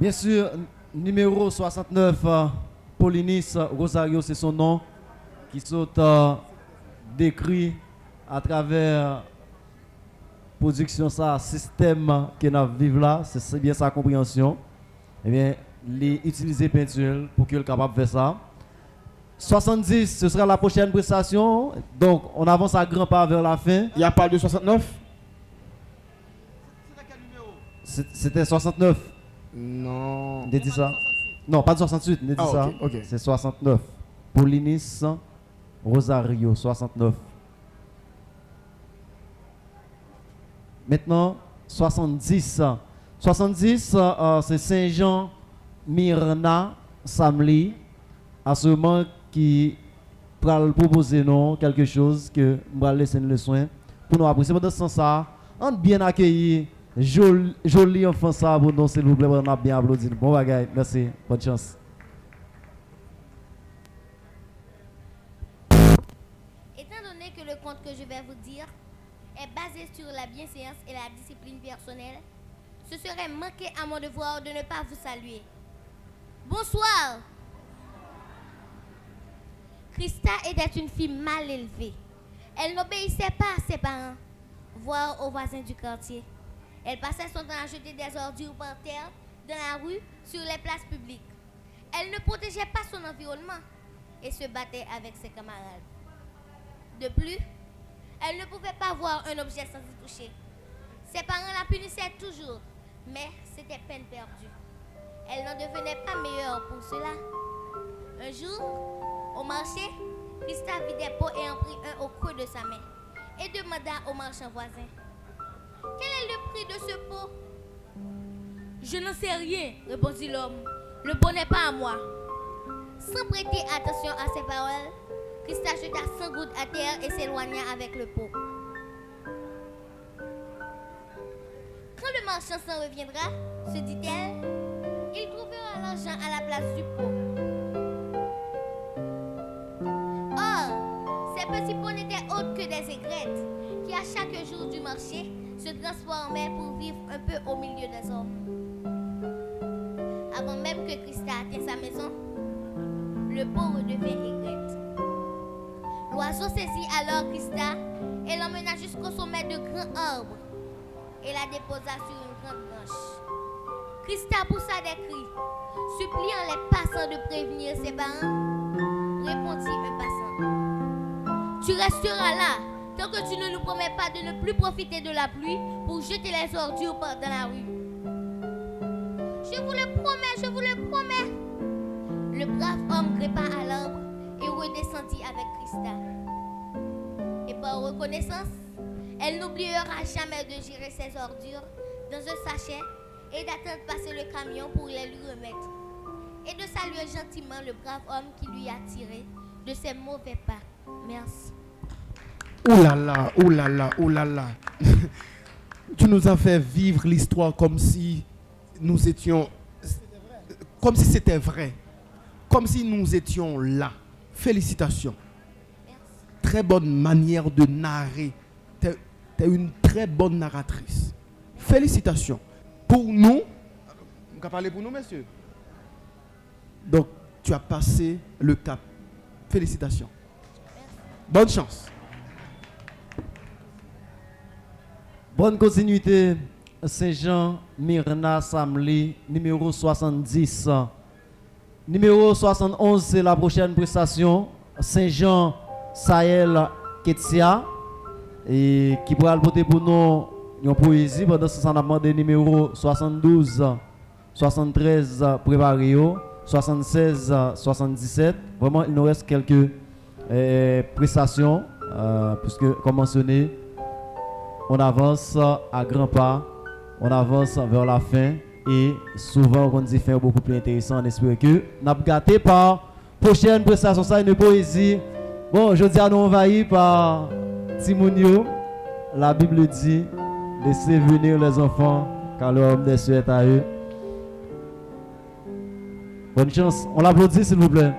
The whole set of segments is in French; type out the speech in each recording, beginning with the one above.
Bien sûr, numéro 69, Paulinis Rosario, c'est son nom, qui sont décrit à travers production ça, système que nous vivons là, c'est bien sa compréhension. Eh bien, les utiliser peinture pour qu'il soit capable de faire ça. 70, ce sera la prochaine prestation. Donc, on avance à grands pas vers la fin. Il n'y a pas de 69? C'était 69. Non. On dit ça? Non, pas de 68, on dit ça. Ok. C'est 69. Paulinis Rosario, 69. Maintenant, 70. 70, c'est Saint-Jean Myrna Samli. À ce moment qui va proposer nous quelque chose que je vais laisser le soin pour nous apprécier. Pendant ce sens, on bien accueilli, joli enfant ça pour nous, s'il vous plaît, on a bien applaudi. Bon bagaille, merci, bonne chance. Étant donné que le conte que je vais vous dire est basé sur la bienséance et la discipline personnelle, ce serait manquer à mon devoir de ne pas vous saluer. Bonsoir. Christa était une fille mal élevée. Elle n'obéissait pas à ses parents, voire aux voisins du quartier. Elle passait son temps à jeter des ordures par terre, dans la rue, sur les places publiques. Elle ne protégeait pas son environnement et se battait avec ses camarades. De plus, elle ne pouvait pas voir un objet sans y toucher. Ses parents la punissaient toujours, mais c'était peine perdue. Elle n'en devenait pas meilleure pour cela. Un jour, au marché, Christa vit des pots et en prit un au creux de sa main et demanda au marchand voisin: quel est le prix de ce pot? Je n'en sais rien, répondit l'homme. Le pot n'est pas à moi. Sans prêter attention à ses paroles, Christa jeta 100 gouttes à terre et s'éloigna avec le pot. Quand le marchand s'en reviendra, se dit-elle, il trouvera l'argent à la place du pot. Or, ces petits pots n'étaient autres que des aigrettes qui, à chaque jour du marché, se transformaient pour vivre un peu au milieu des hommes. Avant même que Christa atteigne sa maison, le pot redevient aigrette. L'oiseau saisit alors Christa et l'emmena jusqu'au sommet de grands arbres et la déposa sur une grande branche. Christa poussa des cris, suppliant les passants de prévenir ses parents. Répondit un passant: tu resteras là tant que tu ne nous promets pas de ne plus profiter de la pluie pour jeter les ordures dans la rue. Je vous le promets, je vous le promets. Le brave homme grimpa à l'arbre et redescendit avec Christa. Et par reconnaissance, elle n'oubliera jamais de gérer ses ordures dans un sachet et d'attendre passer le camion pour les lui remettre. Et de saluer gentiment le brave homme qui lui a tiré de ses mauvais pas. Merci. Ouh là là, ouh là là, ouh là là. Tu nous as fait vivre l'histoire comme si nous étions... Comme si c'était vrai. Comme si nous étions là. Félicitations. Merci. Très bonne manière de narrer. T'es une très bonne narratrice. Félicitations. Pour nous, on va parler pour nous, messieurs. Donc, tu as passé le cap. Félicitations. Bonne chance. Bonne continuité, Saint-Jean Myrna Samli, numéro 70. Numéro 71, c'est la prochaine prestation. Saint-Jean Sahel Ketsia, et qui pourra le voter pour nous une poésie. Pendant ce temps, on a demandé numéro 72, 73 préparé, 76, 77. Vraiment, il nous reste quelques prestations, puisque, comme mentionné, on avance à grands pas, on avance vers la fin et souvent on dit fin beaucoup plus intéressant. On espère que nous avons gâté par prochaine prestation, ça une poésie. Bon, je dis à nous envahi par Timounio. La Bible dit, laissez venir les enfants car l'homme des cieux est à eux. Bonne chance, on l'applaudit s'il vous plaît.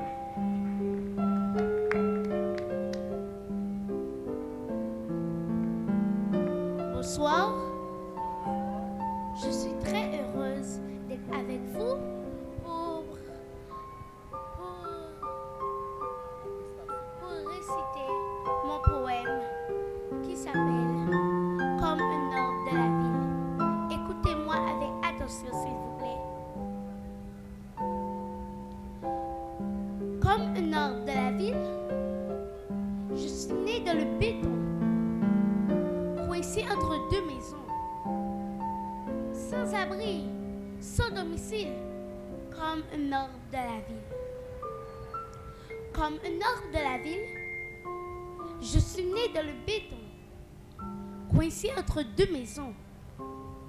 Bonsoir. Je suis très heureuse d'être avec vous pour, pour réciter mon poème qui s'appelle Comme un orbe de la ville. Écoutez-moi avec attention, s'il vous plaît. Comme un orbe de la ville, je suis né dans le béton, coincé entre deux maisons, sans abri, sans domicile, comme un orbe de la ville. Comme un orbe de la ville, je suis né dans le béton, coincé entre deux maisons,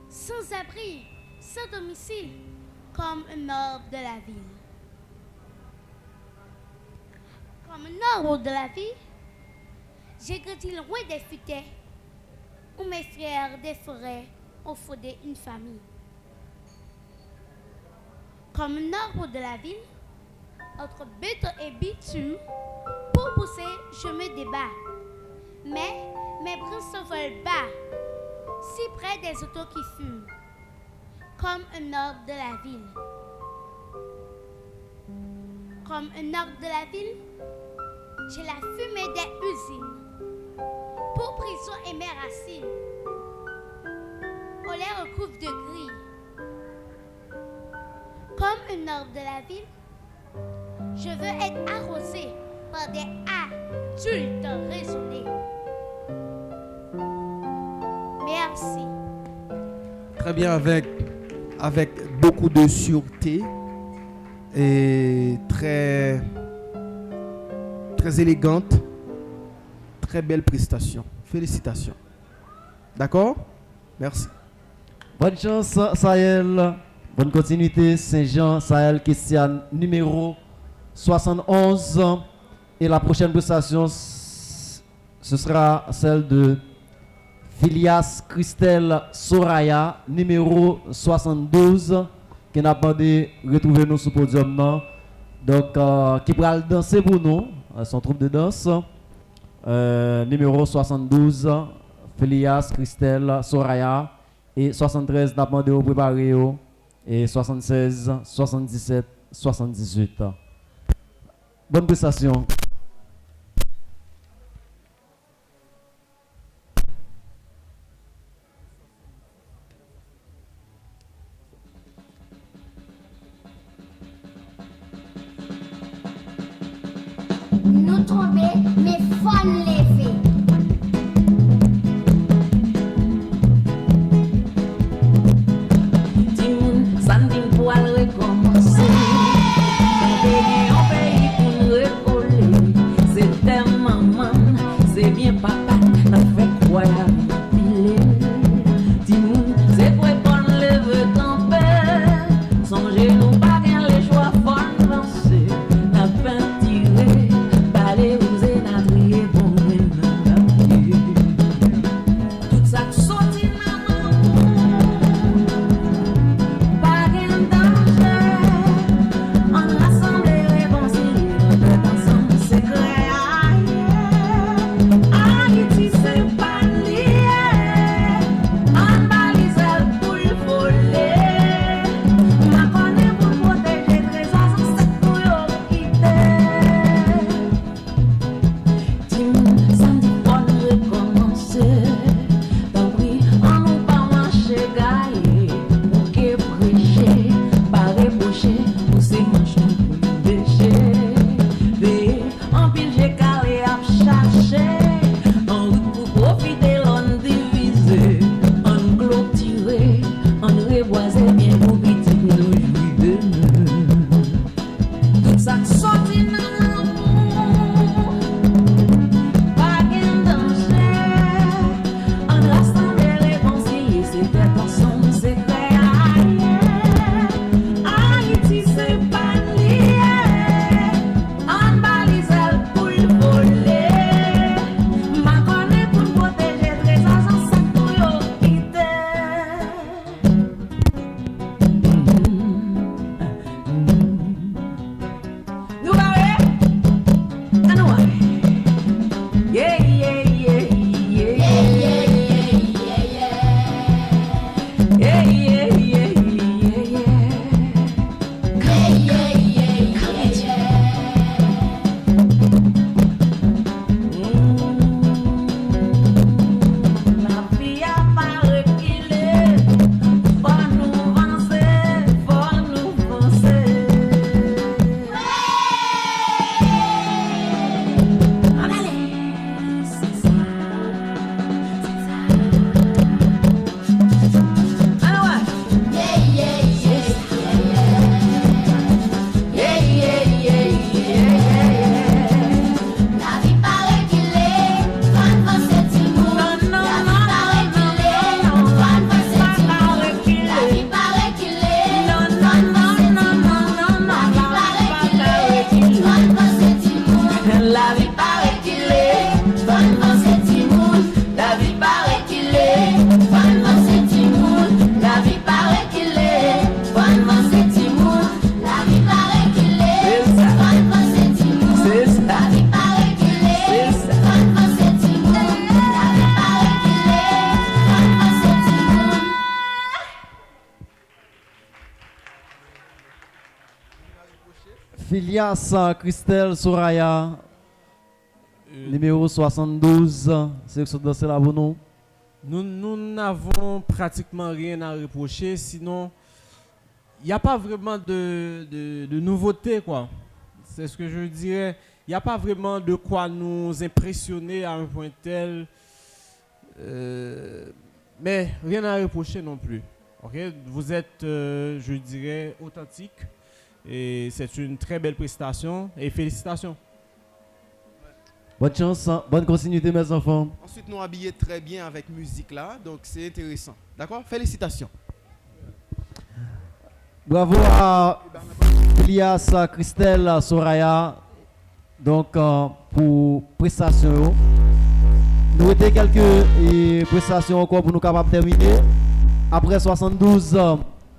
sans abri, sans domicile, comme un orbe de la ville. Comme un arbre de la vie, j'ai grandi loin des futaies, où mes frères des forêts ont fondé une famille. Comme un arbre de la ville, entre béton et bitume, pour pousser, je me débat. Mais mes brins s'envolent bas, si près des autos qui fument, comme un arbre de la ville. Comme un arbre de la ville, j'ai la fumée des usines pour prison et mes racines. On les recouvre de gris. Comme un arbre de la ville, je veux être arrosé par des adultes raisonnés. Merci. Très bien, avec beaucoup de sûreté et très élégante, très belle prestation. Félicitations. D'accord? Merci. Bonne chance, Sahel. Bonne continuité, Saint-Jean, Sahel, Christiane, numéro 71. Et la prochaine prestation, ce sera celle de Phileas Christelle Soraya, numéro 72, qui n'a pas de retrouver nous sur le podium. Non? Donc, qui va danser pour nous, son troupe de danse. Numéro 72, Phileas Christelle Soraya. Et 73, n'a pas de préparer. Et 76, 77, 78. Bonne prestation. Nous tomber, mais faut lever. Timoun, Sandine pour aller recommencer. On pays pour nous recoller. C'est ta maman, c'est bien papa, n'a fait quoi la pile. Timoun, c'est pour qu'on lève ton père. Songez nous pas bien les choix font danser. N'a pas tiré, balé ou zénatrier pour nous. Filias Christelle Soraya, numéro 72, c'est que danser là pour nous. Nous n'avons pratiquement rien à reprocher, sinon il n'y a pas vraiment de nouveauté, quoi. C'est ce que je dirais. Il n'y a pas vraiment de quoi nous impressionner à un point tel. Mais rien à reprocher non plus. Okay? Vous êtes, je dirais, authentique. Et c'est une très belle prestation. Et félicitations. Bonne chance, bonne continuité mes enfants. Ensuite, nous habillés très bien avec musique là, donc c'est intéressant. D'accord? Félicitations. Bravo à Elias Christelle Soraya donc pour prestation. Nous avons quelques prestations encore pour nous capables de terminer. Après 72,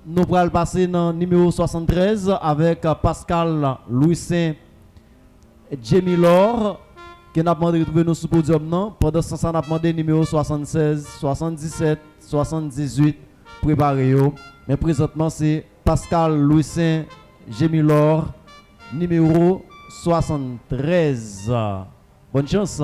nous allons passer dans le numéro 73 avec Pascal Louis-Saint Jamie Laure qui n'a demandé de retrouver nos sous podium non. Pendant ce temps, on a demandé numéro 76, 77, 78 préparé. Mais présentement, c'est Pascal Louis-Saint Jamie Laure numéro 73. Bonne chance.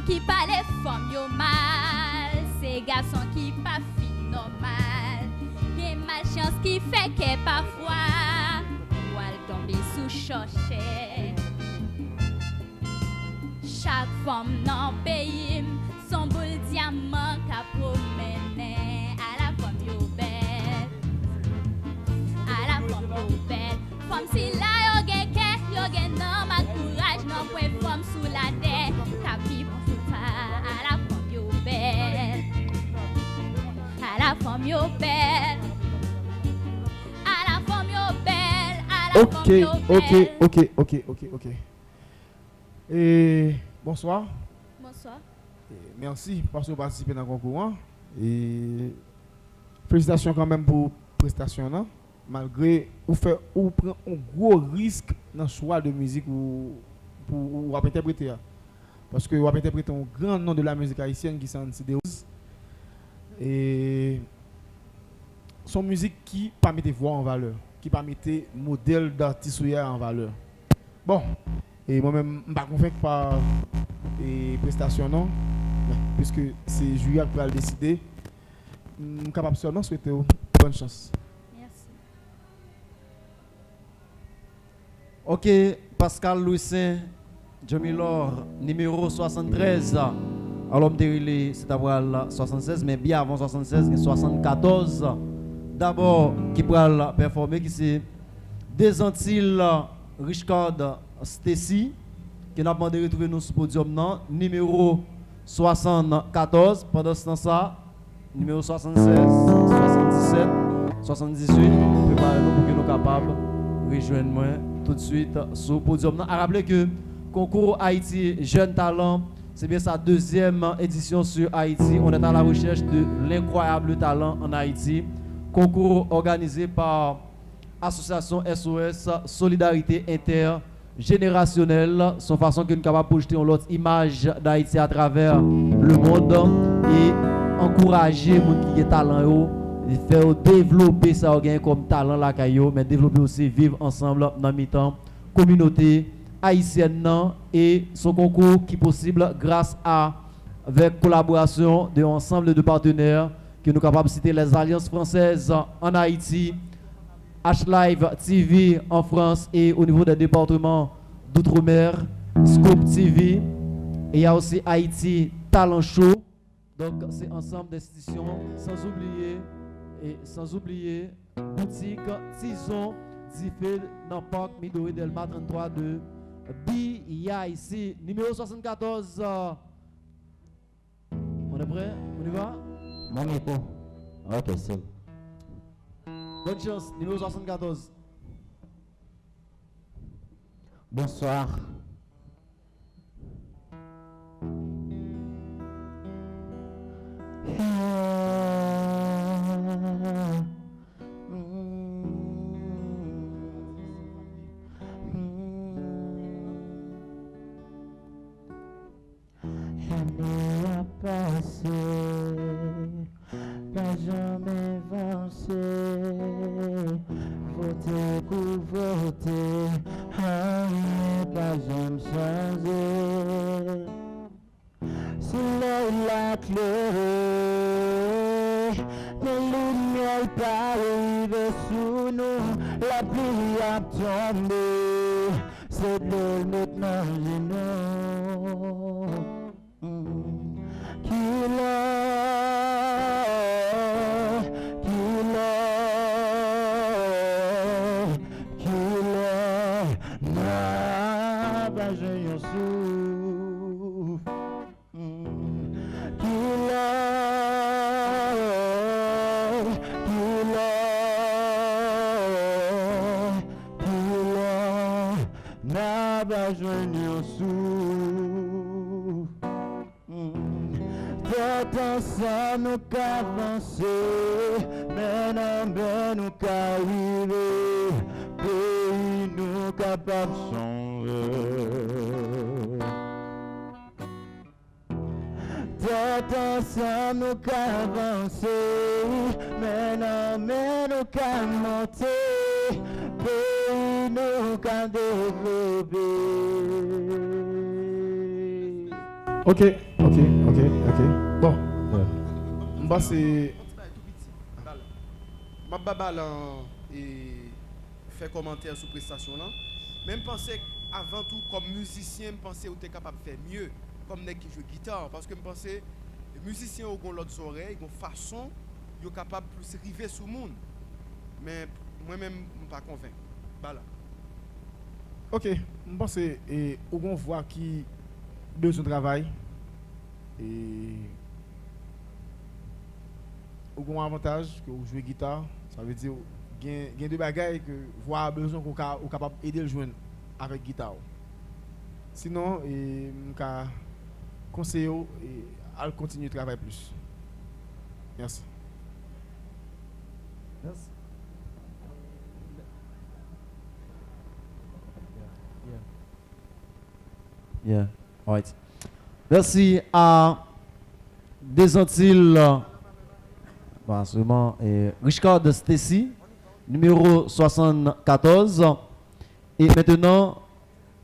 Qui pas les femmes yo mal, ces garçons qui pas fit normal, qui malchance qui fait que parfois ou elle tombe sous chochet. Chaque femme dans le pays son boule diamant qu'a promené à la femme yo belle, à la femme yo belle. Femme si là yo gen ke, yo gen non ma courage non point femme sous la terre, ta vie à la femme yo belle, à la femme yo belle, à la femme yo belle, à la femme yo belle. Ok. Et bonsoir. Bonsoir. Et merci parce que vous participez dans le concours. Hein. Et félicitations quand même pour la prestation. Hein. Malgré ou prend un gros risque dans le choix de musique pour interpréter. Parce que vous avez interprété un grand nom de la musique haïtienne qui s'en Deus. Et son musique qui pas mettre voix en valeur, qui pas mettre modèle d'artiste en valeur. Bon, et moi-même, je ne suis pas convaincu par les prestations, non, puisque c'est Julia qui va le décider. Je suis capable seulement de souhaiter bonne chance. Merci. Ok, Pascal Louis-Saint Jamie Laure, numéro 73. Alors, c'est d'abord 76, mais bien avant 76, 74. D'abord, qui pourra performer, qui c'est des Antilles Richcard Stacy, qui n'a pas demandé de retrouver nous sur le podium, non, numéro 74. Pendant ce temps, numéro 76, 77, 78. Préparez-nous pour que nous soyons capables de rejoindre-moi tout de suite sur le podium. A rappeler que concours Haïti Jeunes Talents, c'est bien sa deuxième édition sur Haïti. On est à la recherche de l'incroyable talent en Haïti. Concours organisé par Association SOS Solidarité Intergénérationnelle. Son façon que nous sommes capables de projeter une autre image d'Haïti à travers le monde et encourager les gens qui ont talent, faire développer ça comme talent là, mais développer aussi vivre ensemble dans le temps communauté haïtienne et son concours qui est possible grâce à avec collaboration de ensemble de partenaires que nous sommes capables de citer les Alliances françaises en Haïti, H-Live TV en France et au niveau des départements d'outre-mer, Scoop TV, et il y a aussi Haïti Talent Show. Donc c'est ensemble d'institutions, sans oublier boutique Tison Zifed dans le parc Midori Delma 33 de BIC numéro 74. On est prêt? On y va? Mon micro. Ok, c'est. Bonne chance, numéro 74. Bonsoir. L'année a passé, pas jamais avancé. Voter pour voter, rien pas jamais changé. C'est là la clé, les lumières pas arrivées sous nous, la pluie a tombé, c'est de l'eau maintenant genoux. Qu'il n'a pas joué souffle. Qu'il n'a pas joué souffle. Tant ça nous qu'avancer, mais non, ben nous qu'arriver, pays nous capables de changer. Tant ça nous qu'avancer, mais non, mais nous qu'à monter, pays nous qu'à développer. Ok. Bon. Bah c'est. Ma baba là et fait commentaire sur prestation là. Même penser avant tout comme musicien, me penser ou t'es capable de faire mieux comme nèg qui joue guitare parce que me penser les musiciens ont l'autre oreille, ont façon, ils capable plus river sur le monde. Mais moi-même pas convaincu. Voilà. OK, me penser et on voit qui besoin de travail et au avantage que vous jouez guitare, ça veut dire qu'il y a des bagailles que vous avez besoin qu'on capable d'aider le jeune avec guitare. Sinon, je conseille à continuer de travailler plus. Merci. Merci. Yeah. All right. Merci à Desantil, Richard Stacy, numéro 74. Et maintenant,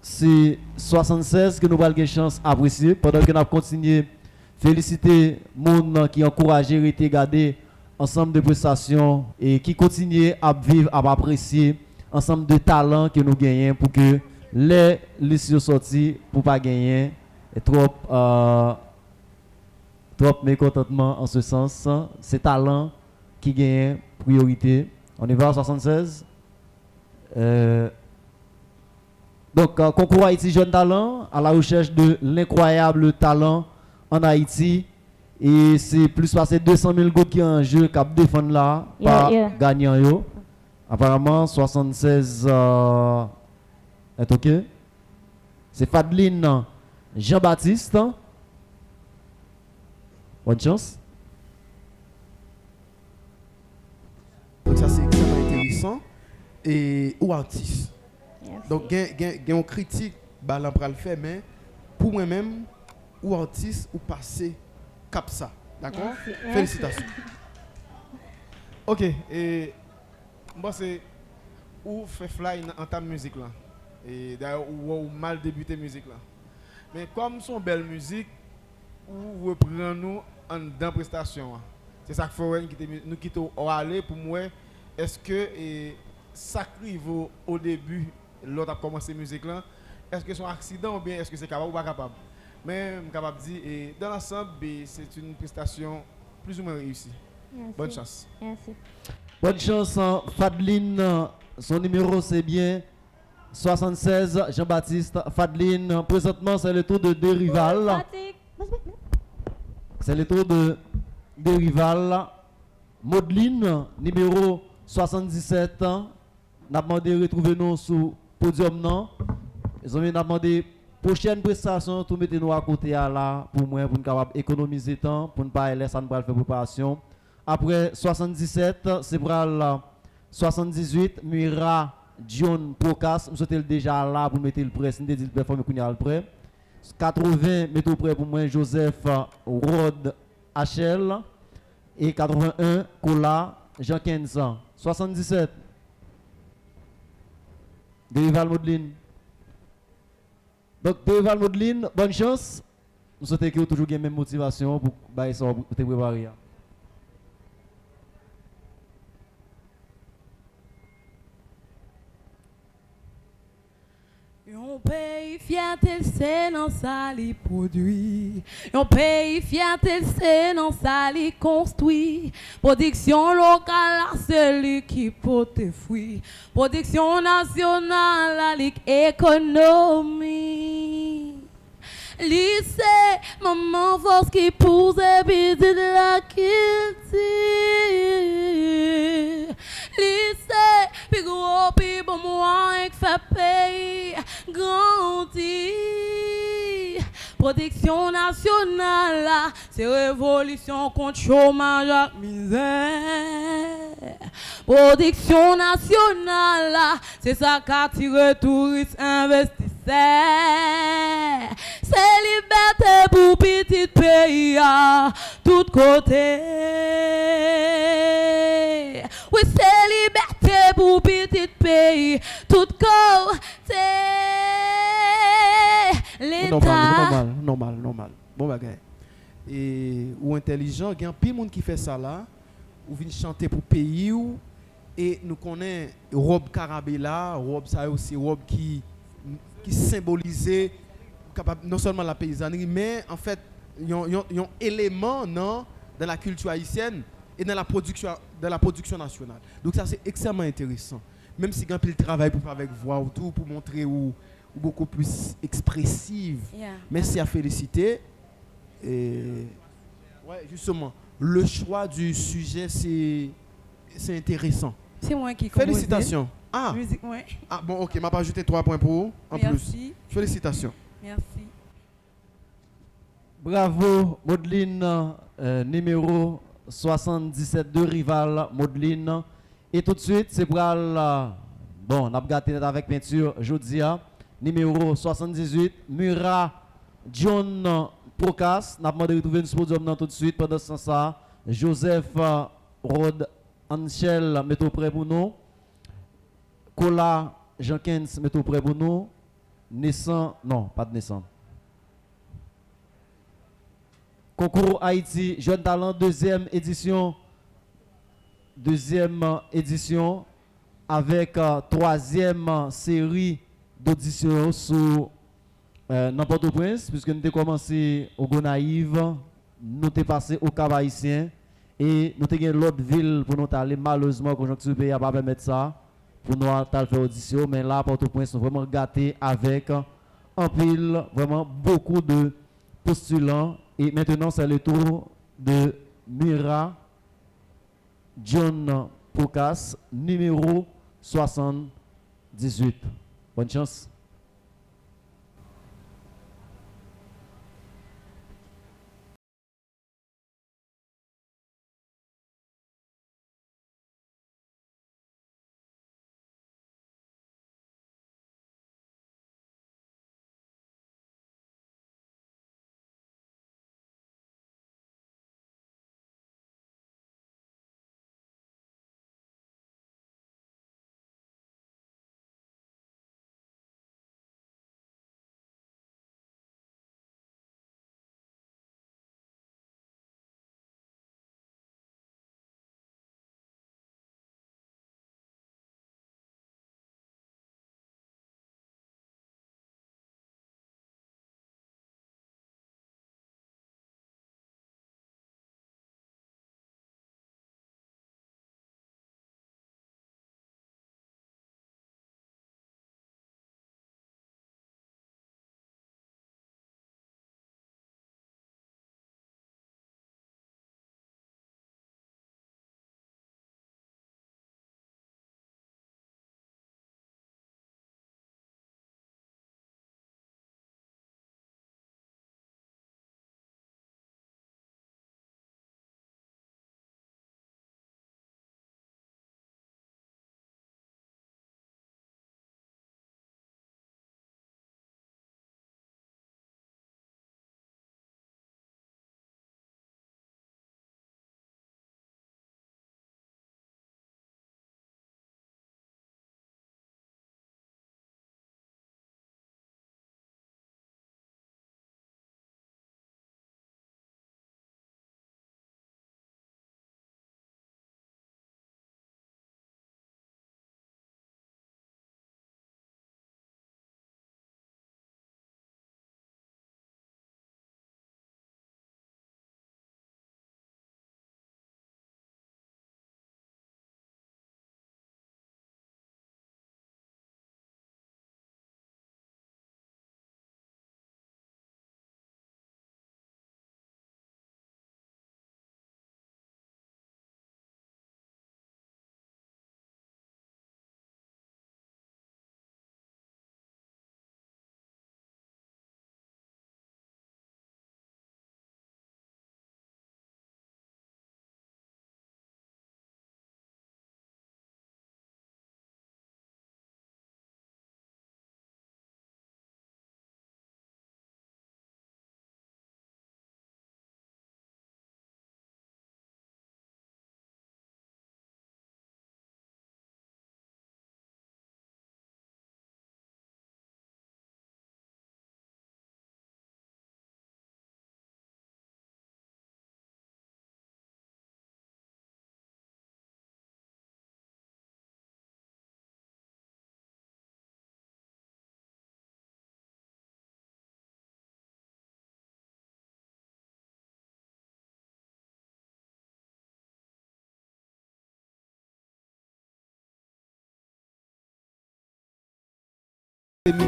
c'est 76 que nous avons la chance d'apprécier. Pendant que nous continuons à féliciter les gens qui ont encouragé et regarder ensemble de prestations et qui continuent à vivre, à apprécier ensemble de talents que nous gagnons pour que les lycées sortis pour pas gagner et trop mécontentement en ce sens. C'est talent qui gagne priorité. On y va à 76. Donc, concours Haïti Jeunes Talents à la recherche de l'incroyable talent en Haïti. Et c'est plus passé 200 000 gouttes qui ont en jeu qui défendent là par gagnant. Apparemment, 76 est OK. C'est Fadeline Jean-Baptiste. Bonne chance. Donc ça c'est extrêmement intéressant. Et ou artiste. Merci. Donc il y a une critique bah là pour le faire mais pour moi-même ou artiste ou passé cap ça. D'accord? Merci. Félicitations. Ok, et moi c'est où fait fly en ta musique là. Et d'ailleurs ou mal débuté musique là. Mais comme son belle musique, ou reprend nous en dans prestation. C'est ça qu'il faut nous quitter au aller pour moi. Est-ce que ça arrive au début, l'autre a commencé la musique là, est-ce que c'est un accident ou bien est-ce que c'est capable ou pas capable? Mais je suis capable de dire, dans l'ensemble, c'est une prestation plus ou moins réussie. Merci. Bonne chance. Merci. Bonne chance, Fadeline. Son numéro, c'est bien 76, Jean-Baptiste. Fadeline, présentement, c'est le tour de Dérival. C'est le tour de Dérival. Modeline, numéro 77. N'a demandé de retrouver nous sur le podium. Non. Ils ont demandé prochaine prestation, tout mettez nous à côté là pour moi, pour nous capable économiser temps, pour ne pas laisser ça nous faire préparation. Après 77, c'est pour 78, Mira John Procas, nous sommes déjà là pour mettre le prêt, nous dit performer qu'on y a le prêt. 80, mettez au prêt pour moi Joseph Rod HL et 81 Cola Jean 15 ans. 77 Derival Modeline. Donc Derival Modeline, bonne chance. Nous souhaitons que vous toujours la même motivation pour te préparer. Un pays fierté, c'est dans ça li produit. Un pays fierté, c'est dans ça li construit. Production locale, c'est lui qui porte fruit. Production nationale, la ligue économie. Lycée, maman force qui pousse et puis de la culture. Lycée, puis gros, puis bon moi, qui fait pays grandir. Protection nationale, c'est révolution contre chômage et misère. Protection nationale, c'est ça qui attire touristes investisseurs. C'est liberté pour petit pays à tout côté. Oui, c'est liberté pour petit pays tout côté. L'État. Normal. Bon bagay. Et ou intelligent, il y a un pile monde qui fait ça là, ou vient chanter pour pays ou et nous connaissons robe Carabella, robe ça aussi robe qui symbolisait non seulement la paysannerie mais en fait il y a un élément dans la culture haïtienne et dans la production nationale. Donc ça c'est extrêmement intéressant. Même si quand il travaille pour faire avec voix ou tout pour montrer ou beaucoup plus expressive. Yeah. Merci à féliciter. Et ouais, justement, le choix du sujet c'est intéressant. C'est moi qui compose. Félicitations. Ah. Musique, ouais. Ah bon, OK, m'a pas ajouté 3 points pour vous en Merci. plus. Félicitations. Merci. Bravo, Modeline, numéro 77 de Rival, Modeline. Et tout de suite, c'est pour bon, on a gâté avec peinture Jodia, numéro 78, Mura John Procas. On a demandé de retrouver une podium tout de suite. Pendant ce temps, Joseph Rod Anchel, mettez prêt pour nous. Cola Jenkins, mettez prêt pour nous. Naissant, non, pas de naissant. Concours Haïti, Jeune Talent, deuxième édition avec troisième série d'auditions sur n'importe Prince, puisque nous avons commencé au Gonaïve, nous avons passé au Cap Haïtien et nous avons l'autre ville pour nous aller. Malheureusement, la conjoncture pays n'a pas permis ça pour nous faire audition, mais là, Port-au-Prince, nous sommes vraiment gâtés avec en pile, vraiment beaucoup de postulants. Et maintenant, c'est le tour de Mira John Procas, numéro 78. Bonne chance.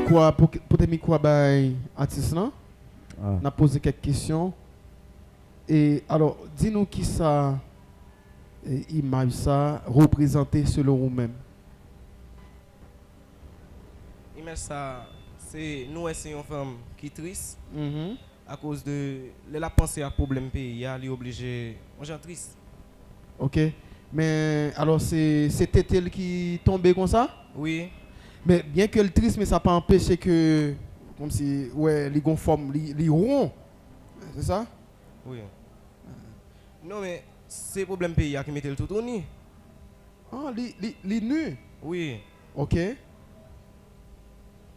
Pour te micro by artiste là, on a posé quelques questions. Et alors, dis-nous qui ça image ça représenté selon vous-même. Image ça, c'est nous c'est une femme qui est triste à cause de la pensée à problème pays, elle est obligée, on est triste. OK. Mais alors c'était elle qui tombait comme ça? Oui. Mais bien que le triste, mais ça n'a pas empêché que, comme si, ouais, les gonformes, les ronds. C'est ça? Oui. Non, mais c'est le problème pays qui met le tout au nid. Ah, les nus? Oui. OK.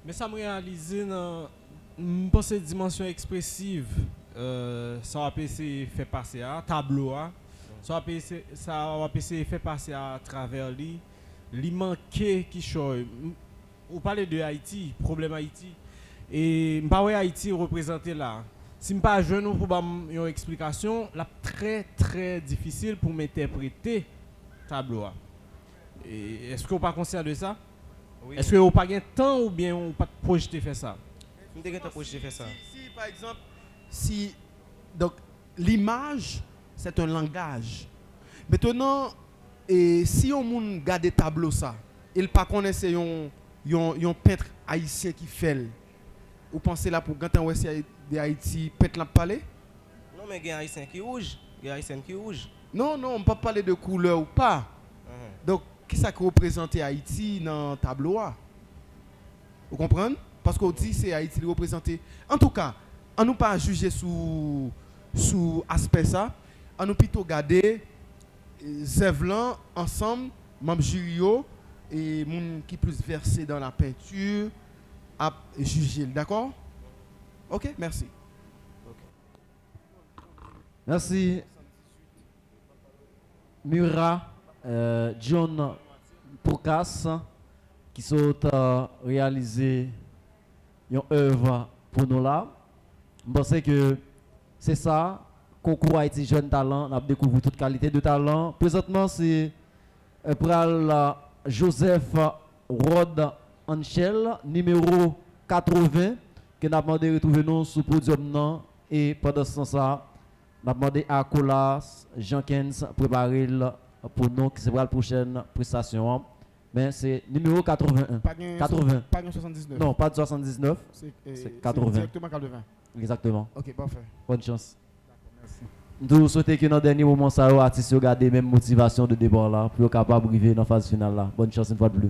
Mais ça me réalise dans une dimension expressive. Ça va faire passer à tableau. Ça va faire passer à travers lui. Il manquait qui chose. On parle de Haïti, problème Haïti. Et je Haïti représenté là. Si je ne pas jeune pour une explication, là très très difficile pour m'interpréter tableau. Est-ce que vous pas conscient de ça? Oui. Est-ce que vous pas de temps ou bien vous pas projeté faire ça? Je n'ai pas projeté faire ça. Si par exemple, donc l'image c'est un langage. Maintenant, si on regarde des tableaux ça, il pas connaissait un peintre haïtien qui fait. Vous pensez là pour quand on est de Haïti, peintre la palais? Non, mais il y a un haïtien qui rouge. Il y a un haïtien qui rouge. Non, on ne peut pas parler de couleur ou pas. Donc, qui ça qui représente Haïti dans le tableau? Vous comprenez? Parce qu'on dit que c'est Haïti qui représente. En tout cas, on ne nous pas juger sous aspect ça. On nous plutôt garder Zevlan ensemble, membres jury et moun qui plus versé dans la peinture à juger. D'accord? Ok, merci. Merci. Mura, John Poukas, qui sont réalisé une œuvre pour nous là. Je pense que c'est ça, concours Haïti Jeune Talent, on a découvert toute qualité de talent. Présentement, c'est Joseph Rod Anchel, numéro 80, que nous avons demandé de retrouver nous sous le podium. Et pendant ce temps-là, nous avons demandé à Colas Jenkins préparer pour nous, qui sera la prochaine prestation. Mais c'est numéro 81. Pas 80. Pas 79. Non, pas de 79. C'est 80. Directement 80. Exactement. Ok, parfait. Bonne chance. Merci. Nous souhaitons que dans le dernier moment, ça va artistes garder même motivation de départ là, pour être capable d'arriver dans la phase finale là. Bonne chance une fois de plus.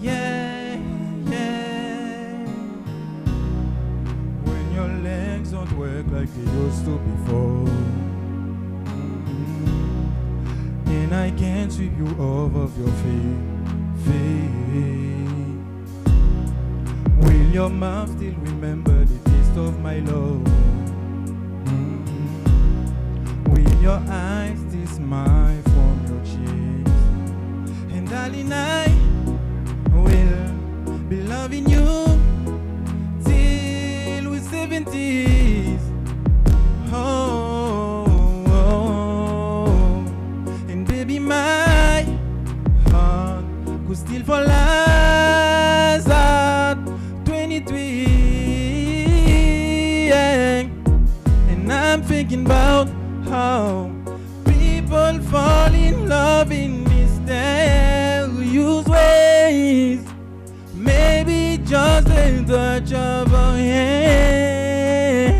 Yeah, yeah. When your legs don't work like they used to before, and I can't sweep you off of your feet. Will your mouth still remember the taste of my love? Will your eyes still smile from your cheeks? And darling, I will be loving you till we're 70s. And baby, my heart could still fall as at 23. And I'm thinking about how people fall in love in mysterious ways. Maybe just a touch of a hand.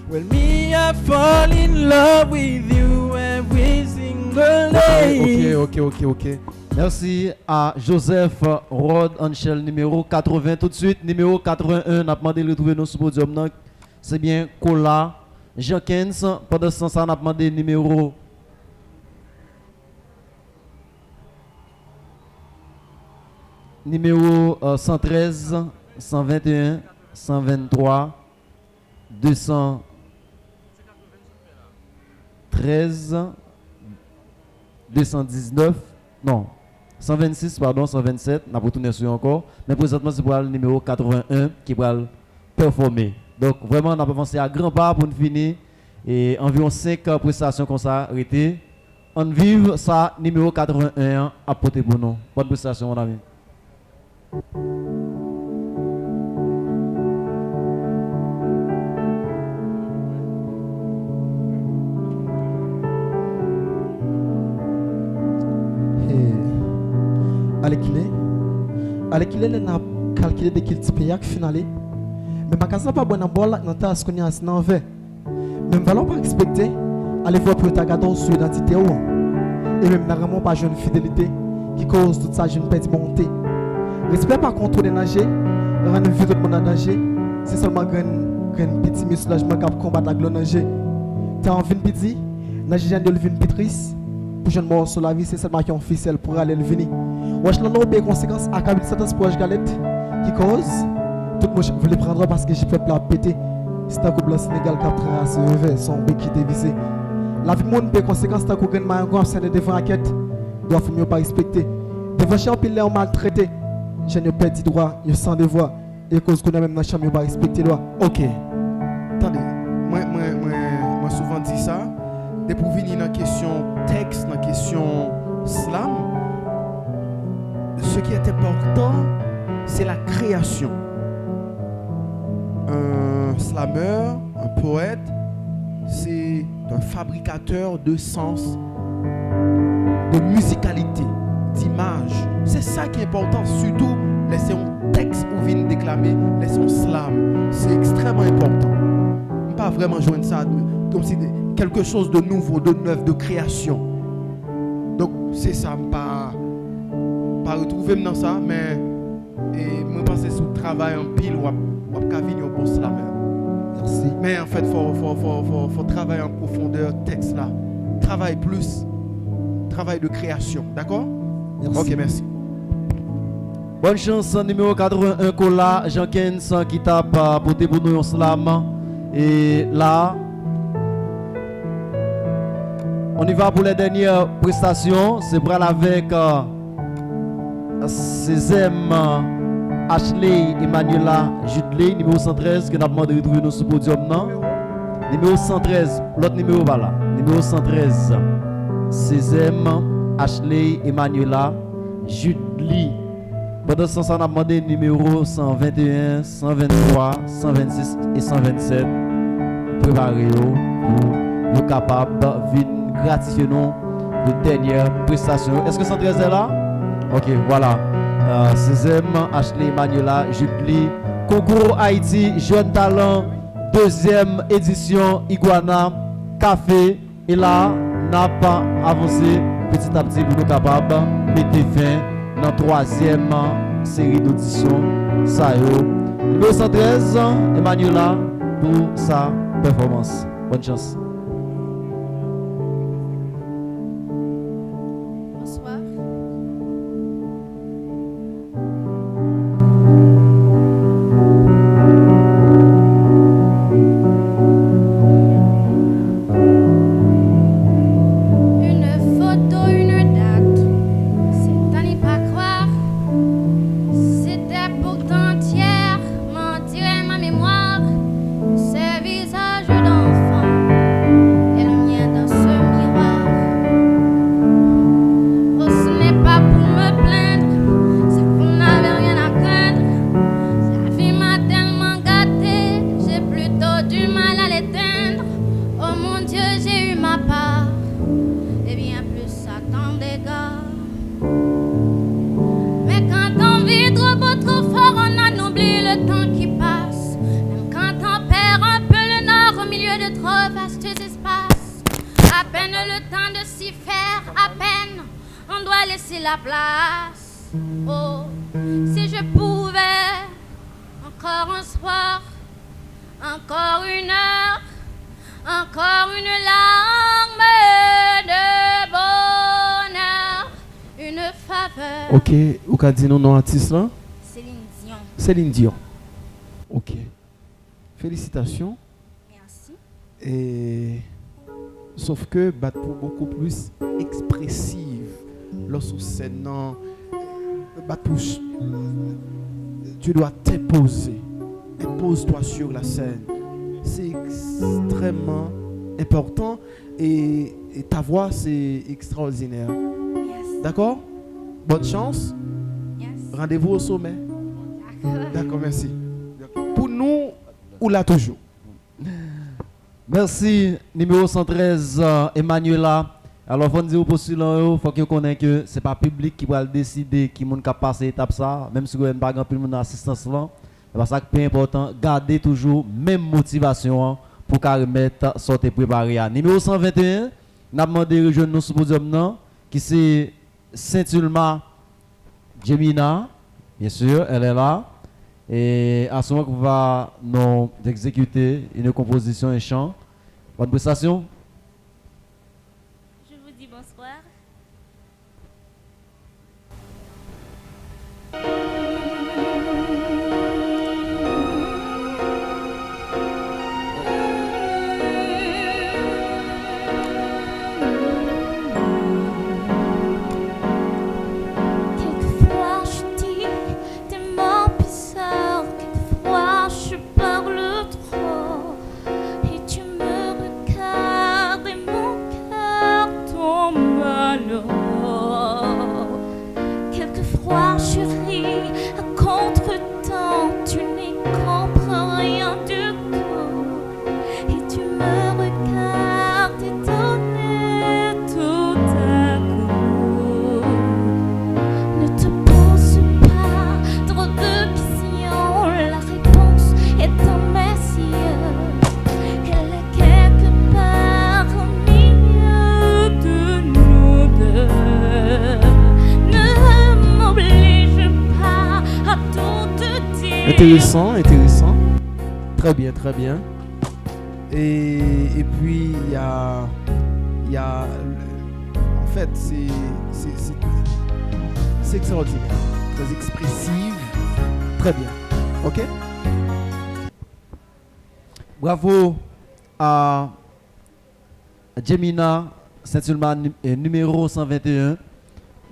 Well, me, I fall in love with you every single day. Ok. Merci à Joseph Rod Anchel, numéro 80. Tout de suite, numéro 81, on a demandé de retrouver nos sous-podium. C'est bien Cola Jenkins. Pendant ce temps, on a demandé numéro numéro 113, 121, 123, 213, 219, non, 126, pardon, 127, on a retourné sur encore. Mais présentement, c'est pour le numéro 81 qui va performer. Donc, vraiment, on a avancé à grand pas pour nous finir. Et environ 5 prestations comme ça arrêtées. On vive ça, numéro 81 à porter pour nous. Bonne prestation, mon ami. Avec qu'il est n'a calculé de quel type de finale. Mais ma casa pas bonne bolle dans ta ce qu'on y a dans verre. Même valons pas respecter aller voir pour ta garder sur identité ou et même n'a vraiment pas jeune fidélité qui cause toute ça jeune perte montée. Respect par contre de nager, rendre vie tout le monde en danger. C'est seulement grand petit musculage cap combattre la gloire nager. T'as envie de petit, nager de lever une pétrice. Pour jeune mort sur la vie, c'est seulement qui ont ficelle pour aller le venir. Wesh là non des conséquences à cause de certaines proches galettes qui cause tout le monde voulait prendre parce que j'ai fait la péter. C'est un couple Sénégal qui a tracé son bec qui dévissé. La vie monde des conséquences tant qu'on gagne ma grand c'est de devant enquête. Doit faut mieux pas respecter. Devant chien pile les maltraité. Je ne perds droit, je sens devoir et cause qu'on a même dans chambre pas respecter loi. Ok. Attendez, moi souvent dit ça. Dès pour venir dans la question texte, dans la question slam, ce qui est important, c'est la création. Un slammer, un poète, c'est un fabricateur de sens, de musicalité, d'image. C'est ça qui est important, surtout laisser un texte ou vient déclamer, laisser un slam. C'est extrêmement important. Pas vraiment joindre ça comme si quelque chose de nouveau, de neuf, de création. Donc c'est ça, pas retrouver dans ça, mais et me penser sur le travail en pile ou à venir au poste là même. Merci. Mais en fait, faut travailler en profondeur, texte là. Travail plus, travail de création, d'accord? Merci. Ok, merci. Bonne chance, numéro 81, Kola, Jean-Kens qui t'a porté pour nous un slam. Et là, on y va pour les dernières prestations. C'est pour aller avec Césem, Ashley, Emmanuela, Judley, numéro 113, que nous avons demandé de retrouver nous sur le podium. Non? Numéro 113, l'autre numéro va là. Numéro 113, Césem, Ashley, Emmanuela, Judley. Pendant ce temps, on a demandé numéro 121, 123, 126 et 127. Préparez-vous pour être capable de gratifier nous de dernière prestation. Est-ce que 113 est là? Ok, voilà. Césem, Ashley, Emmanuela, Judley. Concours Haïti, Jeune Talent, deuxième édition, Iguana, Café. Et là, n'a pas avancé petit à petit pour nous capables de mettre fin dans la troisième série d'auditions. Ça y est. Numéro 113, Emmanuela, pour sa performance. Bonne chance. Bonsoir. Une photo, une date, c'est à n'y pas croire. C'était pourtant hier, mentirait ma mémoire. Ces visages d'enfants et le mien dans ce miroir. Oh, ce n'est pas pour me plaindre, c'est qu'on n'avait rien à craindre. La vie m'a tellement gâtée, j'ai plutôt du mal à l'éteindre. Oh mon Dieu, j'ai eu ma part, et bien plus à tant d'égards. Mais quand on vit trop beau, trop fort, on en oublie le temps qui passe. Même quand on perd un peu le nord au milieu de trop vastes espaces. À peine le temps de s'y faire, à peine on doit laisser la place. Oh, si je pouvais encore un soir, encore une heure, encore une larme de bonheur, une faveur. Ok, ou qu'a dit nous non artiste là? Céline Dion. Céline Dion. Ok. Félicitations. Merci. Et sauf que bat pour beaucoup plus expressive lorsque c'est non bat pour tu dois t'imposer. Impose-toi sur la scène. C'est extrêmement important et ta voix c'est extraordinaire. Yes. D'accord? Bonne chance. Yes. Rendez-vous au sommet. D'accord. D'accord, merci. Pour nous, ou là toujours. Merci, numéro 113, Emmanuela. Alors, il faut dire au postulant, il faut que vous connaissiez que ce n'est pas le public qui va décider qui va passer l'étape ça, même si vous n'avez pas grand assistance là. C'est ça qui est important, garder toujours la même motivation pour remettre sortir préparé. Numéro 121, nous avons demandé de rejoindre nous sur le podium, qui c'est Saint-Ulma Jemina, bien sûr, elle est là. Et à ce moment qu'on va nous exécuter une composition et chant. Bonne prestation. Je vous dis bonsoir. Quelquefois je dis des mots bizarres, quelquefois je parle trop et tu me regardes. Intéressant, intéressant. Très bien, très bien. Et puis, il y a en fait, c'est extraordinaire. Très expressive. Très bien. OK? Bravo à Jemina Saint-Sulman numéro 121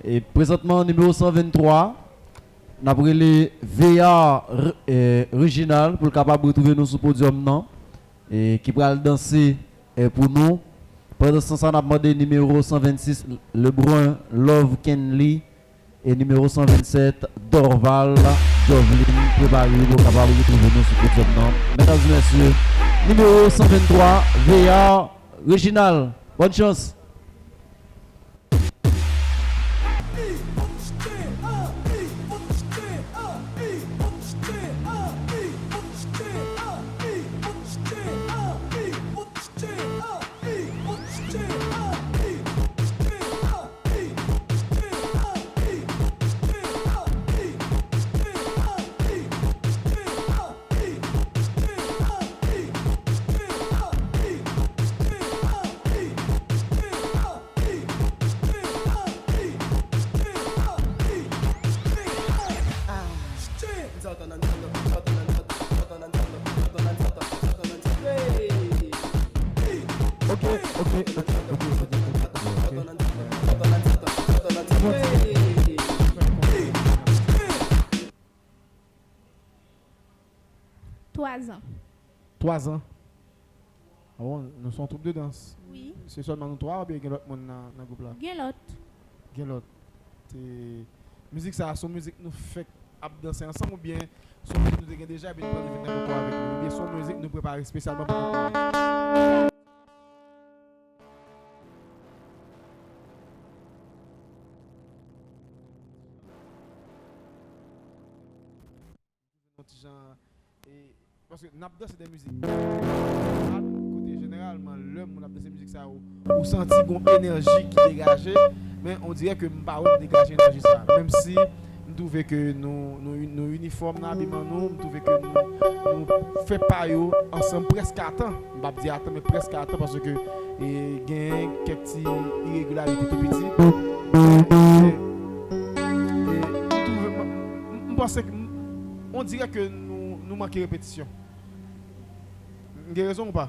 et présentement numéro 123. Nous avons les VA original pour le capable de retrouver nous sur le podium non et qui va danser pour nous. Pendant ce temps, on a demandé numéro 126 Lebrun Love Kenley et numéro 127 Dorval Jovlin préparé pour capable de retrouver nous sur le podium non. Mesdames et messieurs, numéro 123 VA original. Bonne chance. Trois ans. Ah bon, nous sommes troupe de danse. Oui. C'est seulement nous trois ou bien il y a l'autre monde dans le groupe là? Il y a l'autre. Il y a l'autre. Musique ça, son musique nous fait danser ensemble ou bien son musique nous avons déjà bien nous venir avec nous. Ou bien son musique nous prépare spécialement pour nous. Parce que Napda c'est des musiques. Côté généralement, l'homme on a des musiques ça ou senti une énergie qui dégageait, mais on dirait que pas dégager énergie ça. Même si nous trouvons que nos uniformes n'habillement nous trouvons que nous fait pas ensemble presque à temps. On va dire attends mais presque à temps parce que il y a quelques petites irrégularités tout petites. Et pense que on dirait que nous manquons de répétition. Vous avez raison ou pas?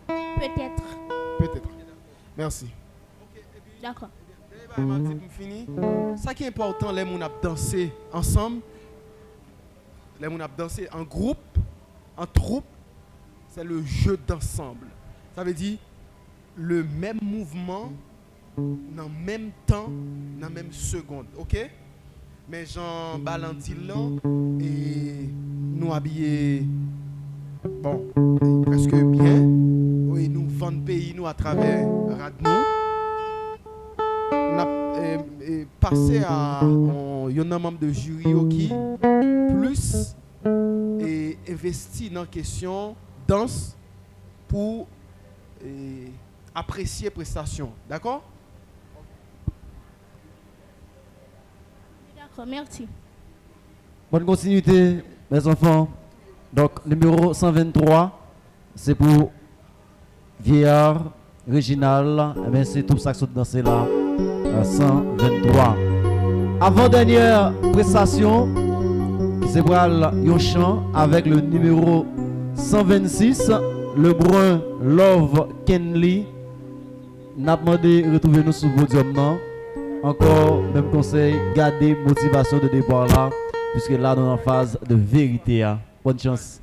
Peut-être. Peut-être. Merci. D'accord. Ça qui est important, les gens ont dansé ensemble, les gens ont dansé en groupe, en troupe, c'est le jeu d'ensemble. Ça veut dire le même mouvement, dans le même temps, dans la même seconde. Ok? Mais Jean Balantillan et nous habillés bon, presque bien. Oui, nous vendons pays nous à travers Radnou. On a passé à un membre de jury qui plus et investi dans la question danse pour apprécier prestation. D'accord? D'accord, merci. Bonne continuité, mes enfants. Donc, numéro 123, c'est pour Vieillard, Réginal. Eh bien, c'est tout ça qui sont dansé là. 123. Avant-dernière prestation, c'est pour un chant avec le numéro 126, le brun Love Kenley. N'a demandé de retrouver nous sur le podium. Non? Encore, même conseil, gardez motivation de départ là, puisque là, nous sommes en phase de vérité. Hein. Bonne chance.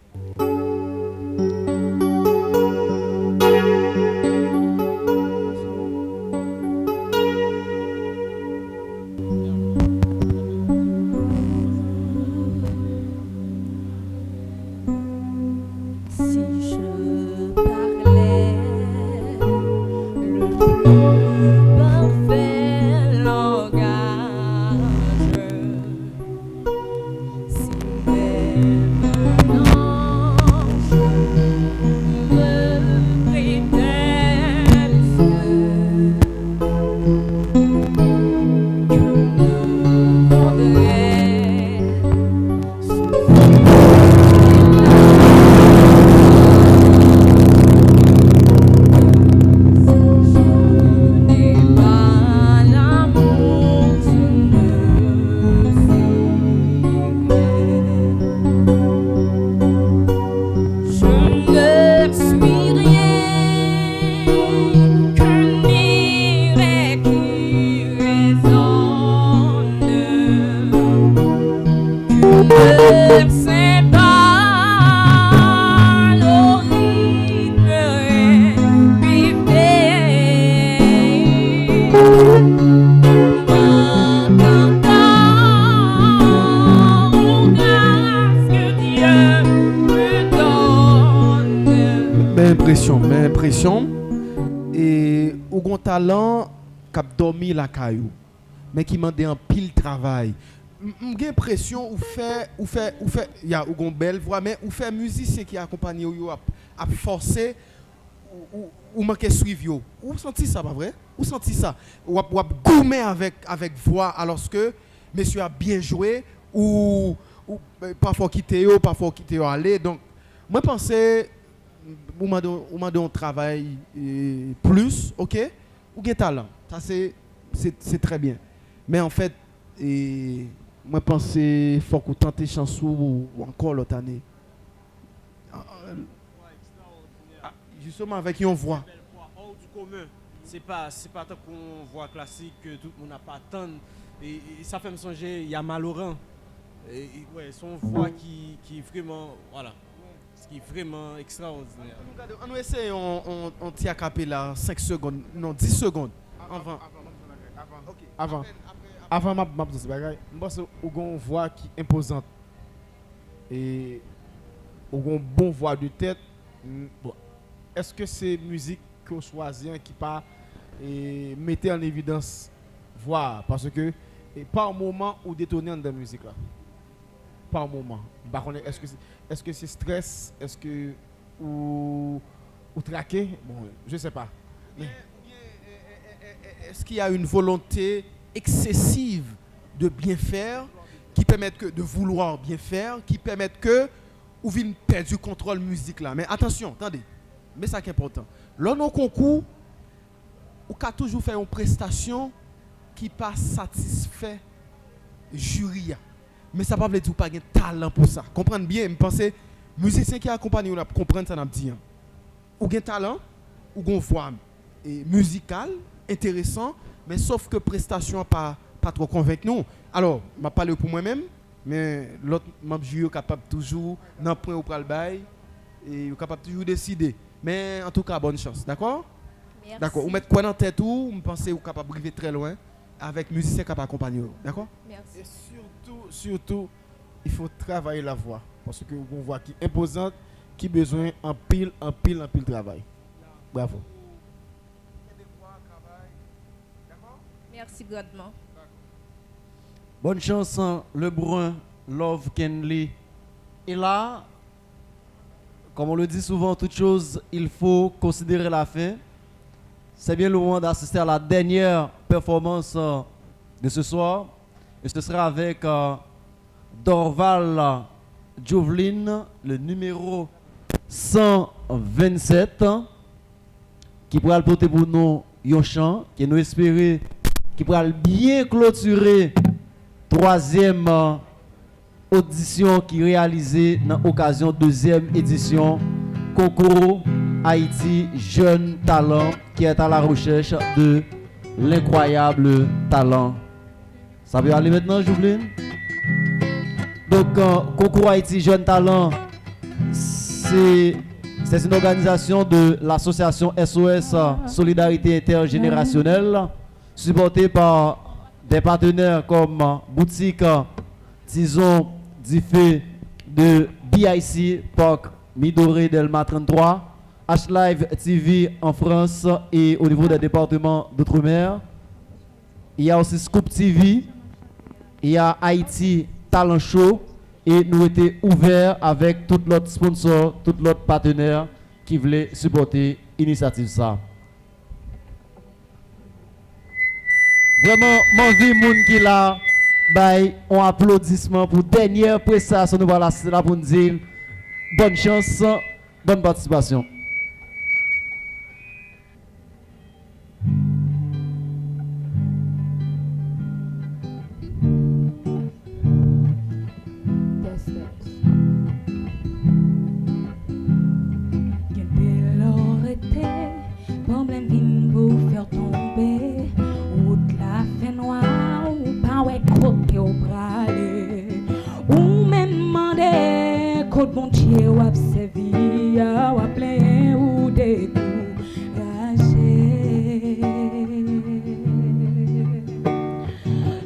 Si impression et ou gon talent qui a dormi la caillou mais qui mande un pile travail. J'ai l'impression ou fait il y a une belle voix mais ou fait musicien qui accompagne yo a forcer ou manquer suivre yo. Ou senti ça pas vrai? Ou senti ça? Ou goumer avec voix alors que monsieur a bien joué ou parfois quitter yo aller donc moi pensais ou m'a donné un travail plus, OK? Ou gen talent. Ça c'est très bien. Mais en fait moi pensais faut qu'on tente chance ou encore l'autre année. Justement avec une voix hors du commun. C'est pas tant qu'on voit classique que tout le monde n'a pas attendre et ça fait me songer il y a Malorant. Ouais, son voix qui est vraiment voilà. Ce qui est vraiment extraordinaire. On essaie on tient capé là 5 secondes, non 10 secondes avant ma ce bagage, moi c'est une voix qui est imposante et une bonne voix de tête. Bon, est-ce que c'est musique que vous choisissez qui pas mettez en évidence voix parce que par moment ou détonner dans la musique là. Par moment. Est-ce que c'est stress, est-ce que ou traqué, bon, je sais pas. Est-ce qu'il y a une volonté excessive de bien faire qui permettent que de vouloir bien faire qui permettent que ou vient perdre du contrôle musique là mais attention attendez mais ça qui est important lors nos concours ou qu'a toujours fait une prestation qui pas satisfait jury mais ça pas veut dire pas de talent pour ça comprendre bien me penser musicien qui accompagne on comprendre ça n'a dit ou gain talent ou gon voix et musical intéressant mais sauf que prestation pas trop convaincu nous. Alors, m'a parlé pour moi-même, mais l'autre membre est capable toujours dans point au pral bail et capable toujours décider. Mais en tout cas, bonne chance, d'accord? Merci. D'accord. Vous mettez quoi dans tête ou vous pensez vous capable d'arriver très loin avec musicien capable d'accompagner, d'accord? Merci. Et surtout, il faut travailler la voix parce que vous voix qui est imposante qui a besoin en pile travail. Bravo. Merci grandement. Bonne chance, Le Brun, Love Kenley. Et là, comme on le dit souvent, toute chose, il faut considérer la fin. C'est bien le moment d'assister à la dernière performance de ce soir. Et ce sera avec Dorval Jovelin, le numéro 127, qui pourra le porter pour nous un chant, qui nous espérer, qui pourra bien clôturer troisième audition qui est réalisée dans l'occasion deuxième édition concours Haïti Jeune Talent qui est à la recherche de l'incroyable talent. Ça peut aller maintenant, Jouveline? Donc, concours Haïti Jeune Talent, c'est une organisation de l'association SOS Solidarité Intergénérationnelle supportée par des partenaires comme Boutique Tison Diffé de BIC Parc Midoré Delma 33, H-Live TV en France et au niveau des départements d'outre-mer. Il y a aussi Scoop TV, il y a Haïti Talent Show et nous étions ouverts avec tout l'autre sponsor, tout l'autre partenaire qui voulait supporter l'initiative ça. Vraiment, mon vie, moun qui là, bah, on applaudissement pour dernière prestation. Nous voilà là pour nous dire bonne chance, bonne participation. Problème vient pour faire tomber. La fait noire ou pas ouais côté au bralé ou même mandé côté bon Dieu ou observer ou appeler ou décourager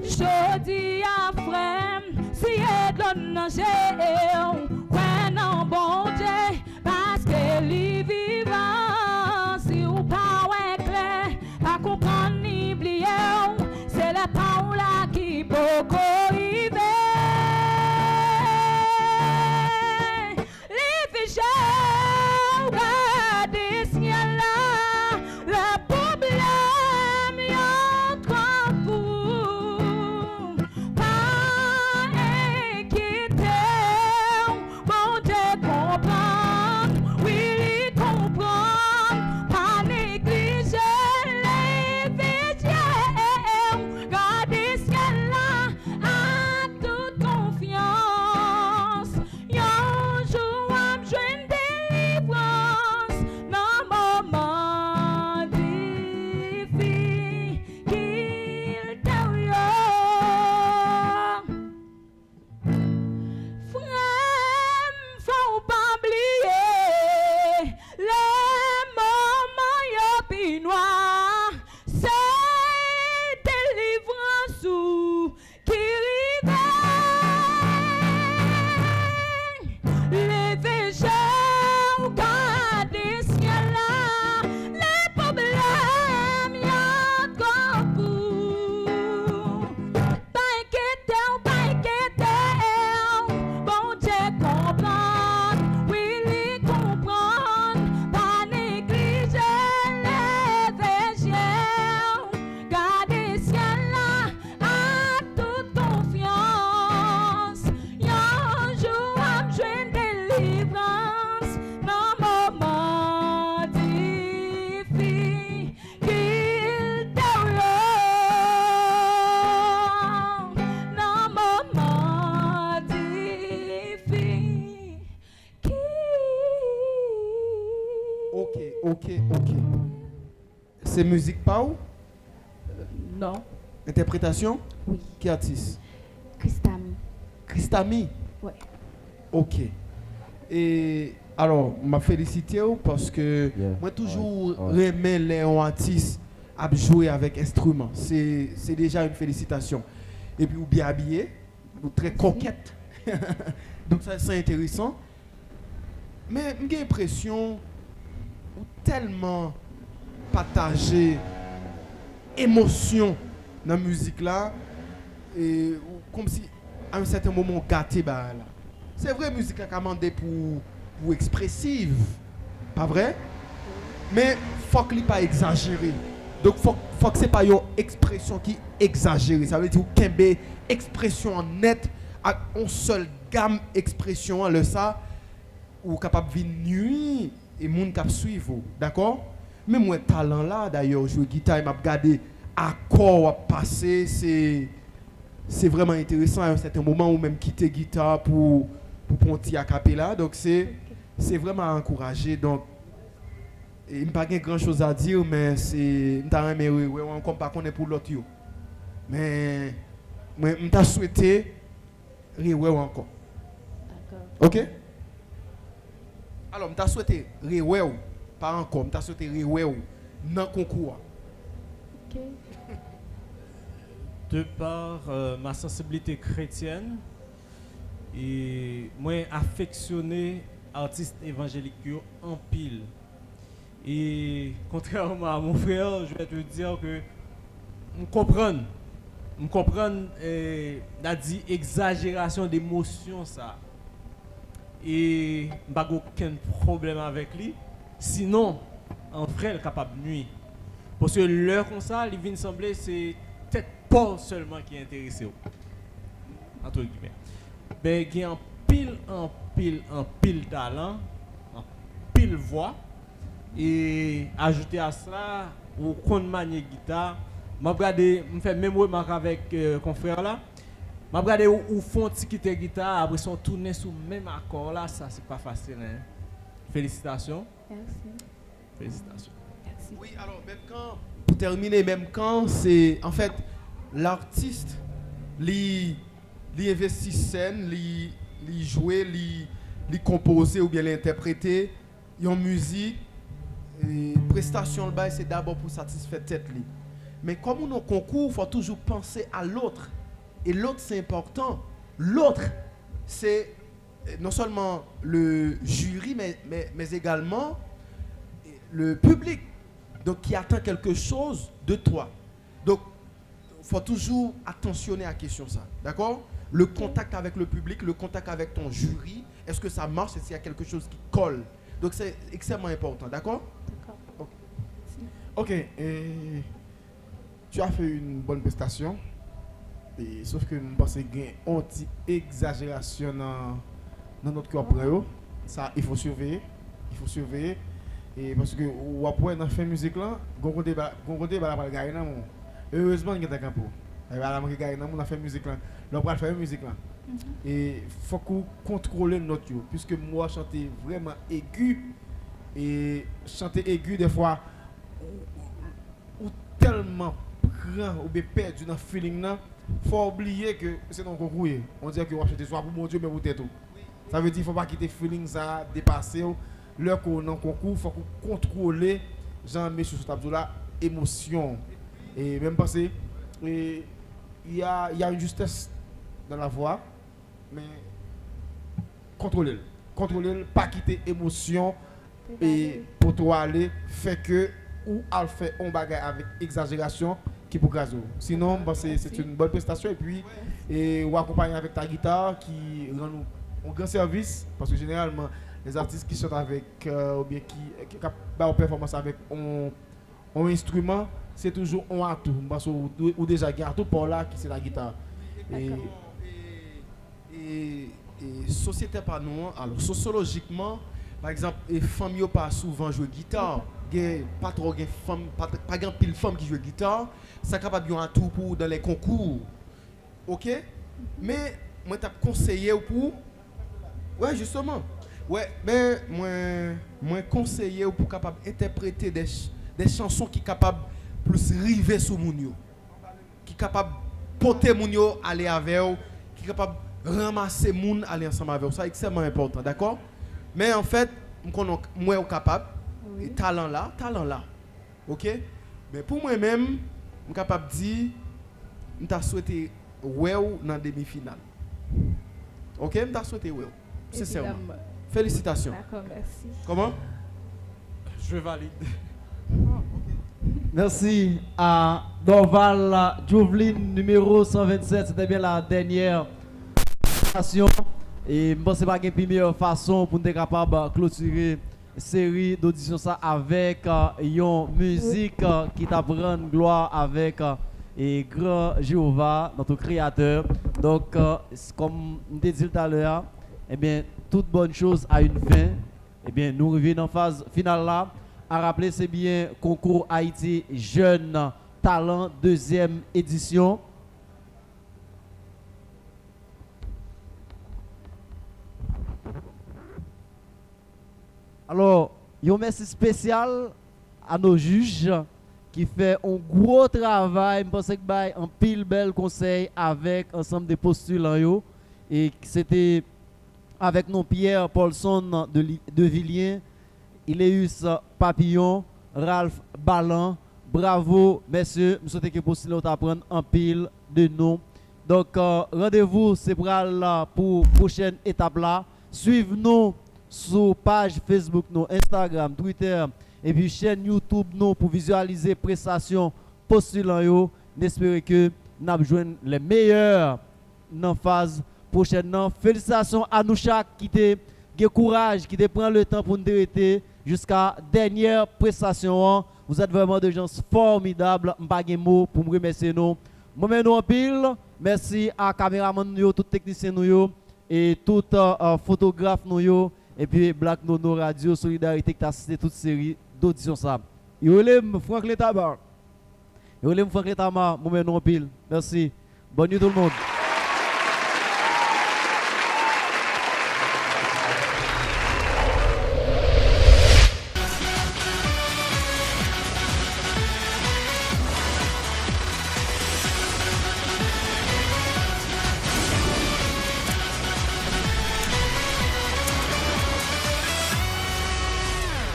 je dis à frère si est de l'ennager ouais non bon Dieu parce que lui vivant Ok. C'est musique pas ou? Non. Interprétation? Oui. Qui artiste? Christami. Christami? Ouais. Ok. Et alors, m'a félicité parce que moi toujours remets les artistes à jouer avec instrument. C'est déjà une félicitation. Et puis ou bien habillé, ou très coquette. Donc ça c'est intéressant. Mais j'ai l'impression ou tellement partager émotion dans la musique là et comme si à un certain moment gâté bah là. C'est vrai musique là commandé pour expressive. Pas vrai? Mais faut que pas exagéré. Donc faut que c'est pas une expression qui exagérée. Ça veut dire qu'il y a une expression nette à une seule gamme expression le ça ou capable de nuit et monde cap suivre. D'accord? Mais moi talent là d'ailleurs jouer guitare et m'a regarder accord passer c'est vraiment intéressant à un certain moment ou même quitter guitare pour un petit acapella. Donc c'est vraiment à encourager. Donc il n'y a pas grand chose à dire, mais c'est on ne pas qu'on est pour l'autre. Mais je t'ai souhaité encore. Ok? Alors, je t'ai souhaité pas encore, je t'ai souhaité dans le concours. Ok. De par ma sensibilité chrétienne, et moi affectionné artiste évangélique en pile. Et contrairement à mon frère, je vais te dire que je comprends la dit exagération d'émotion ça. Et je n'ai aucun problème avec lui. Sinon, un frère est capable de nuire. Parce que l'heure comme ça, il vient sembler c'est peut-être pas seulement qui est intéressé. Entre guillemets. Mais il y a un pile talent, un pile voix. Et ajouter à cela, au compte manier guitare, je fais même remarque avec confrère là. Je regarde où font quitter guitare, après sont tournés sous le même accord là, ça c'est pas facile. Hein? Félicitations. Merci. Félicitations. Merci. Oui, alors même quand, pour terminer, même quand c'est en fait l'artiste, il investit scène, il jouer, il composer ou bien l'interpréter, en musique. Et prestation le bail c'est d'abord pour satisfaire tête li. Mais comme on a un concours, il faut toujours penser à l'autre. Et l'autre c'est important. L'autre c'est non seulement le jury mais également le public. Donc qui attend quelque chose de toi. Donc il faut toujours attentionner à la question ça. D'accord? Le contact avec le public, le contact avec ton jury, est-ce que ça marche? Est-ce qu'il y a quelque chose qui colle? Donc c'est extrêmement important, d'accord? D'accord. Ok, et tu as fait une bonne prestation, et, sauf que je pense qu'il y a une anti-exagération dans notre corps. Ça, il faut surveiller. Et parce que après, dans la fin de musique, là, on va gagner. Heureusement, il y a un campo. On va gagner dans la fin de musique. On va faire musique. Et il faut qu'on contrôle le note, puisque moi chanter vraiment aigu et chanter aigu des fois ou tellement grand ou bien perdu dans le feeling là, faut oublier que c'est dans le concours. On dit que on va chanter soit pour mon Dieu mais pour tête tout. Ça veut dire qu'il faut pas quitter feeling ça dépasser l'heure qu'on dans le concours, faut qu'on contrôler Jean-Michel Tabdoula émotion et même penser et il y a une justesse dans la voix. Mais contrôler, pas quitter émotion et pour toi aller fait que ou à faire un bagage avec exagération qui pour gazo. Sinon c'est une bonne prestation et puis et ou accompagner avec ta guitare qui rend nous un grand service parce que généralement les artistes qui chantent avec ou bien qui ont performance avec un instrument c'est toujours un atout parce ou déjà un atout pour là qui c'est la guitare. Et société par nous, alors sociologiquement, par exemple, les femmes n'ont pas souvent joué guitare, pas trop de femmes, pas grand pile femmes qui jouent guitare, ça capable bien un tout pour dans les concours. OK? Mais moi t'ai conseillé pour ouais justement, Ouais, mais moi conseiller pour capable interpréter des chansons qui capable plus river sur moun yo. Qui capable porter moun yo aller avec eux, qui capable ramasser moun aller ensemble avec eux. Ça c'est extrêmement important, d'accord? Mais en fait, moi suis capable et talent là. OK? Mais pour moi-même, je suis capable de dire je t'ai souhaité ouais dans demi-finale. OK? Je t'ai souhaité ouais. Sincèrement. Félicitations. D'accord, merci. Comment? Je valide. Merci à Dorval Joveline numéro 127. C'était bien la dernière station. Et je pense que ce n'est pas la meilleure façon pour nous être capable de clôturer une série d'auditions ça avec une musique qui t'apprend gloire avec et grand Jéhovah, notre créateur. Donc, comme je dit tout à l'heure, eh bien, toute bonne chose a une fin. Eh bien, nous revenons en phase finale là. À rappeler, c'est bien concours Haïti Jeune Talent, deuxième édition. Alors, un merci spécial à nos juges qui fait un gros travail. Je pense que c'est un pile bel conseil avec ensemble des postulants. Et c'était avec nous Pierre Paulson de Villiers, Iléus Papillon, Ralph Ballan. Bravo, messieurs. Je souhaite que postulants apprennent un pile de nous. Donc, rendez-vous, c'est pour la prochaine étape là. Suivez-nous sur page Facebook, nous, Instagram, Twitter et puis chaîne YouTube nous pour visualiser les prestations postulants. N'espérons que nous avons les meilleurs dans la phase prochaine. Félicitations à nous chaque qui a courage, qui prend le temps pour nous arrêter jusqu'à la dernière prestation. Vous êtes vraiment des gens formidables. Je n'ai pas de mots pour me remercier. Moi-même, en pile. Merci à caméraman, tout technicien et tout photographe et puis Black Nono Radio Solidarité qui a assisté toute série d'auditions. Je vous Franck Letabar. Je vous Franck Letabar. Moi-même, en pile. Merci. Bonne nuit tout le monde.